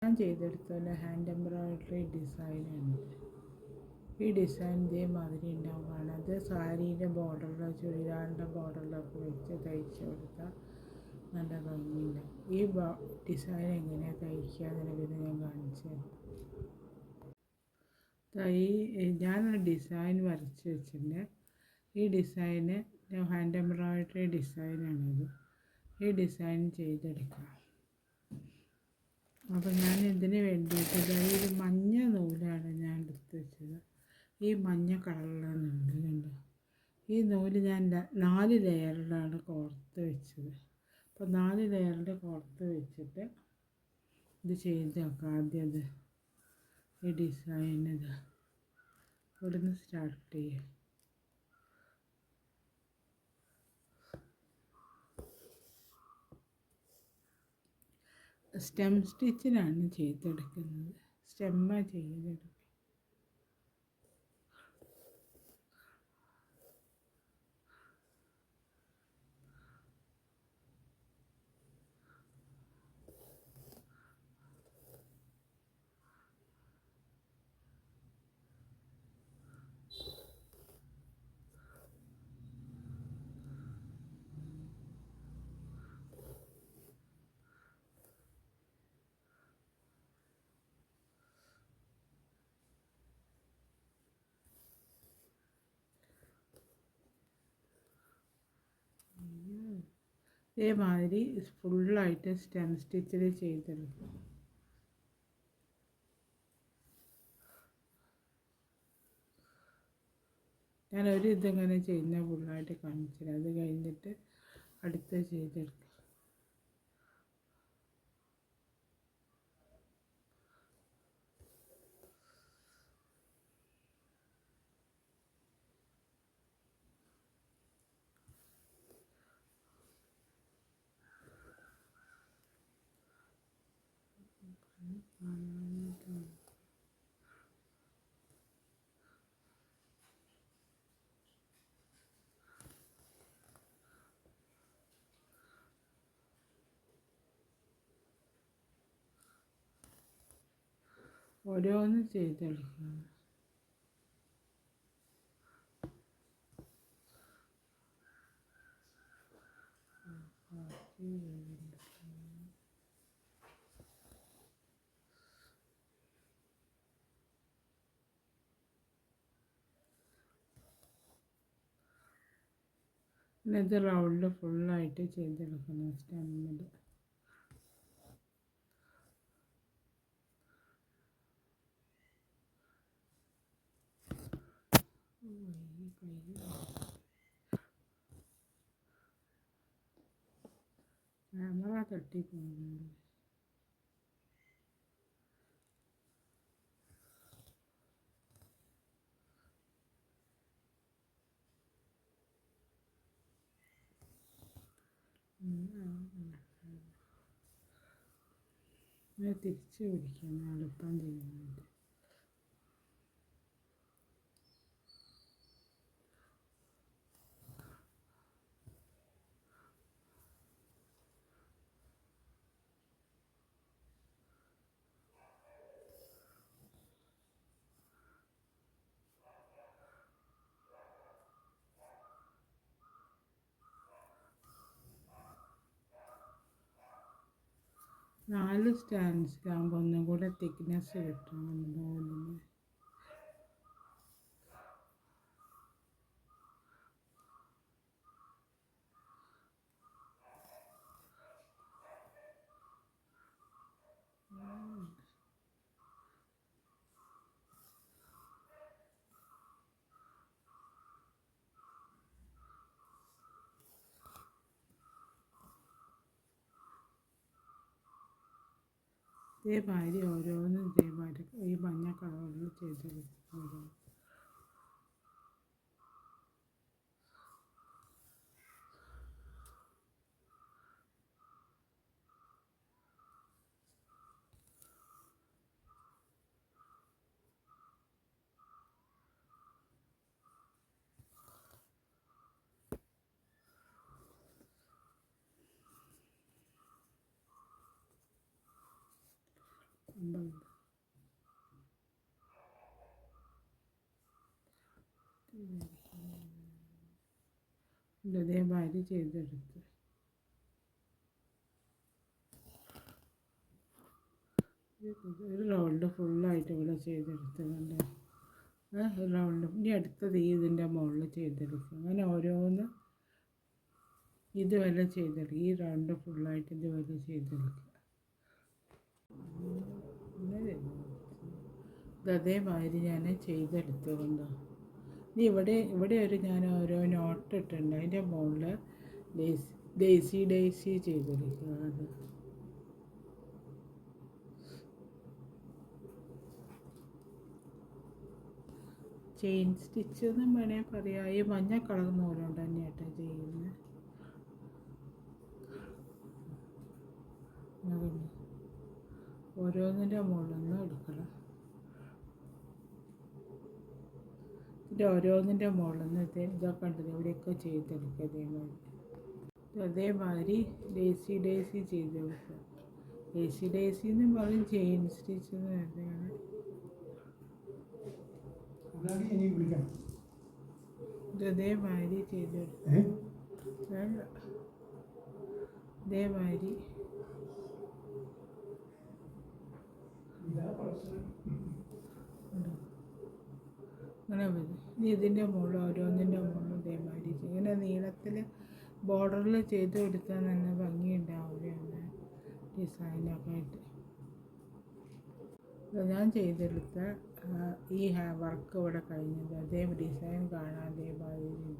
ഞാൻ ചെയ്തെടുത്തത് hand embroidery ഡിസൈനാണ്. ഈ ഡിസൈൻ ഇതേമാതിരി ഉണ്ടാവുകയാണ്. അത് സാരീൻ്റെ ബോർഡറിലോ ചുരിദാറിൻ്റെ ബോർഡറിലൊക്കെ വെച്ച് തയ്ച്ചു കൊടുത്താൽ നല്ല ഭംഗിയുണ്ടാവും. ഈ ഡിസൈൻ എങ്ങനെയാണ് തയ്ക്കുക എന്നുള്ളത് ഞാൻ കാണിച്ചു തരാം. ഞാനൊരു ഡിസൈൻ വരച്ച് വെച്ചിട്ടുണ്ട്. ഈ ഡിസൈന് ഹാൻഡ് എംബ്രോയിഡറി ഡിസൈനാണിത്. ഈ ഡിസൈൻ ചെയ്തെടുക്കാം. അപ്പോൾ ഞാൻ ഇതിന് വേണ്ടിയിട്ട് ഒരു മഞ്ഞ നൂലാണ് ഞാൻ എടുത്ത് വെച്ചത്. ഈ മഞ്ഞ കളറുള്ള നൂലുണ്ട്. ഈ നൂല് ഞാൻ 4 ലെയറിലാണ് കോർത്ത് വെച്ചത്. അപ്പോൾ 4 ലെയറിൽ കോർത്ത് വെച്ചിട്ട് ഇത് ചെയ്ത് നോക്കാം. ആദ്യം ഈ ഡിസൈൻ ഇവിടുന്ന് സ്റ്റാർട്ട് ചെയ്യാം. സ്റ്റെം സ്റ്റിച്ചിനാണ് ചെയ്തെടുക്കുന്നത്. സ്റ്റെമ്മാണ് ചെയ്തെടുക്കുക. ഇതേമാതിരി ഫുള്ളായിട്ട് സ്റ്റെം സ്റ്റിച്ചിൽ ചെയ്തെടുക്കും. ഞാനൊരു ഇതിങ്ങനെ ചെയ്യുന്ന ഫുള്ളായിട്ട് കാണിച്ചില്ല. അത് കഴിഞ്ഞിട്ട് അടുത്ത് ചെയ്തെടുക്കും. ഓരോന്ന് ചെയ്തെടുക്കണം. ഇത് റൗണ്ട് ഫുള്ളായിട്ട് ചെയ്തെടുക്കണം സ്റ്റെമ്മിൽ. ക്യാമറ തട്ടിപ്പോകുന്നുണ്ട്. തിരിച്ച് പിടിക്കണം എളുപ്പം ചെയ്യുന്നുണ്ട്. നാല് സ്റ്റാൻഡ്സിലാകുമ്പോൾ ഒന്നും കൂടെ തിക്നെസ് കിട്ടും നൂലിന്. ഇതേമാതിരി ഓരോന്നും ഇതേമാതിരി ഈ മഞ്ഞ കളറിൽ ചെയ്തെടുക്കും. ഇതേമാതിരി ചെയ്തെടുത്ത് ഒരു റൗണ്ട് ഫുള്ളായിട്ട് ഇവിടെ ചെയ്തെടുത്തുകൊണ്ട് റൗണ്ട് ഇനി അടുത്തത് ഇതിൻ്റെ മുകളിൽ ചെയ്തെടുക്കുക. അങ്ങനെ ഓരോന്ന് ഇതുവരെ ചെയ്തെടുക്കുക. ഈ റൗണ്ട് ഫുള്ളായിട്ട് ഇതുവരെ ചെയ്തെടുക്കുക. അതേമാതിരി ഞാൻ ചെയ്തെടുത്തുകൊണ്ട് ഇനി ഇവിടെ ഞാൻ ഓരോ നോട്ട് ഇട്ടുണ്ട്. അതിൻ്റെ മുകളിൽ ഡേസി ചെയ്തെടുക്കുക. അത് ചെയിൻ സ്റ്റിച്ച് എന്നും വേണേൽ പറയാം. ഈ മഞ്ഞ കളർ നൂലുകൊണ്ട് തന്നെയാട്ടോ ചെയ്യുന്നത്. ഓരോന്നിൻ്റെ മുകളിൽ നിന്ന് എടുക്കണം. ഇതിൻ്റെ ഓരോന്നിൻ്റെ മുകളിൽ നിന്ന് ഇതൊക്കെ ഉണ്ടത് ഇവിടെയൊക്കെ ചെയ്തെടുക്കുക. അതേമാതിരി ഡേസി ചെയ്തെടുക്കുക. ഡേസി എന്ന് പറയും, ചെയിൻ സ്റ്റിച്ച് എന്ന് പറയുന്നത്. ഇതേമാതിരി ചെയ്തെടുക്കുക. ഇതേമാതിരി അങ്ങനെ വരും. ഇനി ഇതിൻ്റെ മുകളിൽ ഓരോന്നിൻ്റെ മുകളിൽ ഇതേമാതിരി ഇങ്ങനെ നീളത്തിൽ ബോർഡറിൽ ചെയ്ത് കൊടുത്താൽ നല്ല ഭംഗിയുണ്ടാവില്ല ഡിസൈനൊക്കെ ആയിട്ട്. ഞാൻ ചെയ്തെടുത്ത ഈ വർക്ക് ഇവിടെ കഴിഞ്ഞത് അതേ ഡിസൈൻ കാണാൻ അതേമാതിരി